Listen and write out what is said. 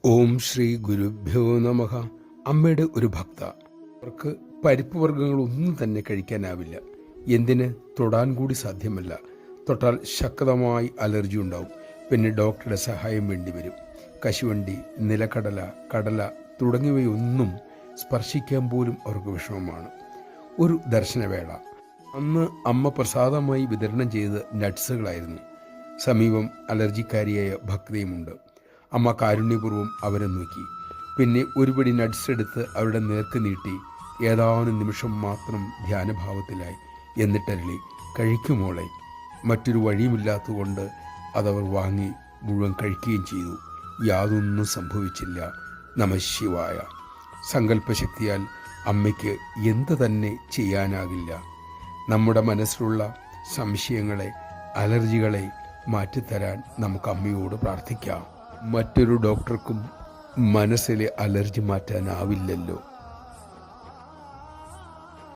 ഓം ശ്രീ ഗുരുഭ്യോ നമഃ. അമ്മയുടെ ഒരു ഭക്ത. അവർക്ക് പരിപ്പ് വർഗ്ഗങ്ങളൊന്നും തന്നെ കഴിക്കാനാവില്ല. എന്തിന് തൊടാൻ കൂടി സാധ്യമല്ല. തൊട്ടാൽ ശക്തമായി അലർജി ഉണ്ടാവും. പിന്നെ ഡോക്ടറുടെ സഹായം വേണ്ടിവരും. കശുവണ്ടി, നിലക്കടല, കടല തുടങ്ങിയവയൊന്നും സ്പർശിക്കാൻ പോലും അവർക്ക് വിഷമമാണ്. ഒരു ദർശനവേള. അന്ന് അമ്മ പ്രസാദമായി വിതരണം ചെയ്ത് നട്ട്സുകളായിരുന്നു. സമീപം അലർജിക്കാരിയായ ഭക്തയുമുണ്ട്. അമ്മ കാരുണ്യപൂർവ്വം അവരെ നോക്കി. പിന്നെ ഒരുപടി നട്ട്സ് എടുത്ത് അവരുടെ നേർക്ക് നീട്ടി ഏതാനും നിമിഷം മാത്രം ധ്യാനഭാവത്തിലായി. എന്നിട്ടരളി, കഴിക്കുമോളെ. മറ്റൊരു വഴിയുമില്ലാത്തതുകൊണ്ട് അതവർ വാങ്ങി മുഴുവൻ കഴിക്കുകയും ചെയ്തു. യാതൊന്നും സംഭവിച്ചില്ല. നമഃശിവായ. സങ്കല്പശക്തിയാൽ അമ്മയ്ക്ക് എന്ത് തന്നെ ചെയ്യാനാകില്ല. നമ്മുടെ മനസ്സിലുള്ള സംശയങ്ങളെ, അലർജികളെ മാറ്റിത്തരാൻ നമുക്ക് അമ്മയോട് പ്രാർത്ഥിക്കാം. മറ്റൊരു ഡോക്ടർക്കും മനസ്സിലെ അലർജി മാറ്റാനാവില്ലല്ലോ.